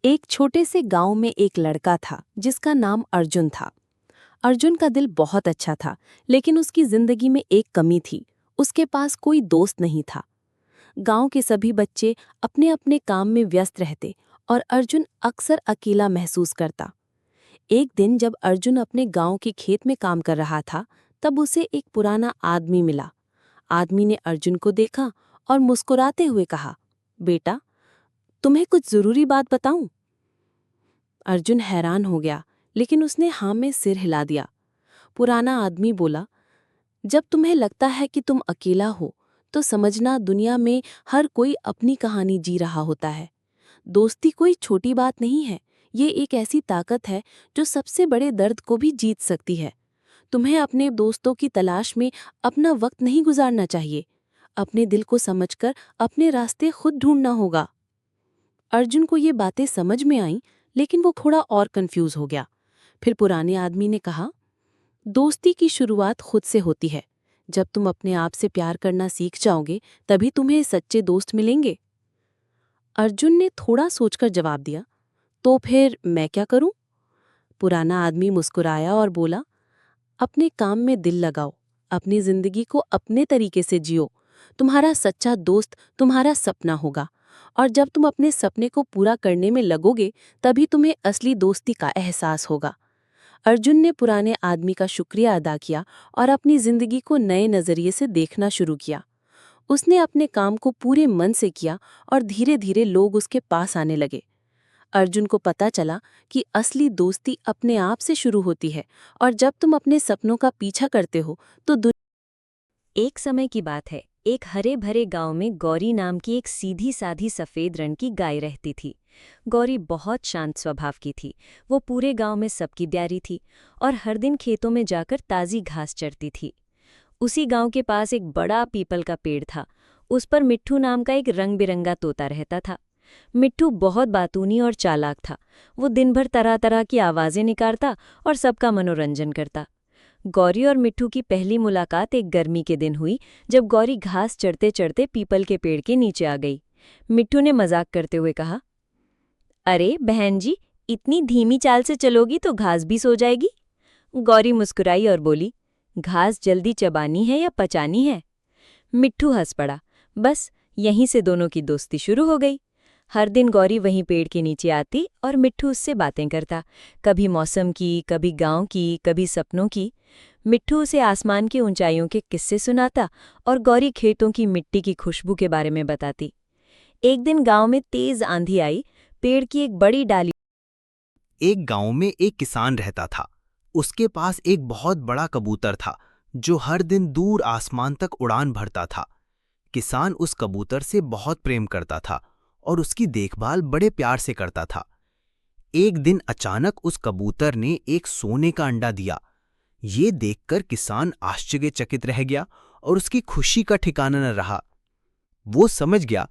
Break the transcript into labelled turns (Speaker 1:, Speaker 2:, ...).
Speaker 1: एक छोटे से गांव में एक लड़का था जिसका नाम अर्जुन था। अर्जुन का दिल बहुत अच्छा था, लेकिन उसकी जिंदगी में एक कमी थी। उसके पास कोई दोस्त नहीं था। गांव के सभी बच्चे अपने अपने काम में व्यस्त रहते और अर्जुन अक्सर अकेला महसूस करता। एक दिन जब अर्जुन अपने गांव के खेत में काम कर रहा था, तब उसे एक पुराना आदमी मिला। आदमी ने अर्जुन को देखा और मुस्कुराते हुए कहा, बेटा, तुम्हें कुछ जरूरी बात बताऊं? अर्जुन हैरान हो गया, लेकिन उसने हाँ में सिर हिला दिया। पुराना आदमी बोला, जब तुम्हें लगता है कि तुम अकेला हो, तो समझना दुनिया में हर कोई अपनी कहानी जी रहा होता है। दोस्ती कोई छोटी बात नहीं है, ये एक ऐसी ताकत है जो सबसे बड़े दर्द को भी जीत सकती है। तुम्हें अपने दोस्तों की तलाश में अपना वक्त नहीं गुजारना चाहिए। अपने दिल को समझकर अपने रास्ते खुद ढूंढना होगा। अर्जुन को ये बातें समझ में आईं, लेकिन वो थोड़ा और कंफ्यूज हो गया। फिर पुराने आदमी ने कहा, दोस्ती की शुरुआत खुद से होती है। जब तुम अपने आप से प्यार करना सीख जाओगे, तभी तुम्हें सच्चे दोस्त मिलेंगे। अर्जुन ने थोड़ा सोचकर जवाब दिया, तो फिर मैं क्या करूं? पुराना आदमी मुस्कुराया और बोला, अपने काम में दिल लगाओ, अपनी जिंदगी को अपने तरीके से जियो। तुम्हारा सच्चा दोस्त तुम्हारा सपना होगा, और जब तुम अपने सपने को पूरा करने में लगोगे, तभी तुम्हें असली दोस्ती का एहसास होगा। अर्जुन ने पुराने आदमी का शुक्रिया अदा किया और अपनी जिंदगी को नए नजरिए से देखना शुरू किया। उसने अपने काम को पूरे मन से किया और धीरे धीरे लोग उसके पास आने लगे। अर्जुन को पता चला कि असली दोस्ती अपने आप से शुरू होती है, और जब तुम अपने सपनों का पीछा करते हो तो
Speaker 2: एक समय की बात है। एक हरे भरे गांव में गौरी नाम की एक सीधी साधी सफेद रंग की गाय रहती थी। गौरी बहुत शांत स्वभाव की थी। वो पूरे गांव में सबकी प्यारी थी और हर दिन खेतों में जाकर ताज़ी घास चरती थी। उसी गांव के पास एक बड़ा पीपल का पेड़ था। उस पर मिट्ठू नाम का एक रंग बिरंगा तोता रहता था। मिट्ठू बहुत बातूनी और चालाक था। वो दिन भर तरह तरह की आवाज़ें निकालता और सबका मनोरंजन करता। गौरी और मिट्ठू की पहली मुलाकात एक गर्मी के दिन हुई, जब गौरी घास चढ़ते चढ़ते पीपल के पेड़ के नीचे आ गई। मिट्ठू ने मजाक करते हुए कहा, अरे बहन जी, इतनी धीमी चाल से चलोगी तो घास भी सो जाएगी। गौरी मुस्कुराई और बोली, घास जल्दी चबानी है या पचानी है? मिट्ठू हंस पड़ा। बस यहीं से दोनों की दोस्ती शुरू हो गई। हर दिन गौरी वहीं पेड़ के नीचे आती और मिट्ठू उससे बातें करता, कभी मौसम की, कभी गांव की, कभी सपनों की। मिट्ठू उसे आसमान की ऊंचाइयों के किस्से सुनाता और गौरी खेतों की मिट्टी की खुशबू के बारे में बताती। एक दिन गांव में तेज आंधी आई। पेड़ की एक बड़ी डाली
Speaker 3: एक गांव में एक किसान रहता था। उसके पास एक बहुत बड़ा कबूतर था जो हर दिन दूर आसमान तक उड़ान भरता था। किसान उस कबूतर से बहुत प्रेम करता था और उसकी देखभाल बड़े प्यार से करता था। एक दिन अचानक उस कबूतर ने एक सोने का अंडा दिया। ये देखकर किसान आश्चर्यचकित रह गया और उसकी खुशी का ठिकाना न रहा। वो समझ गया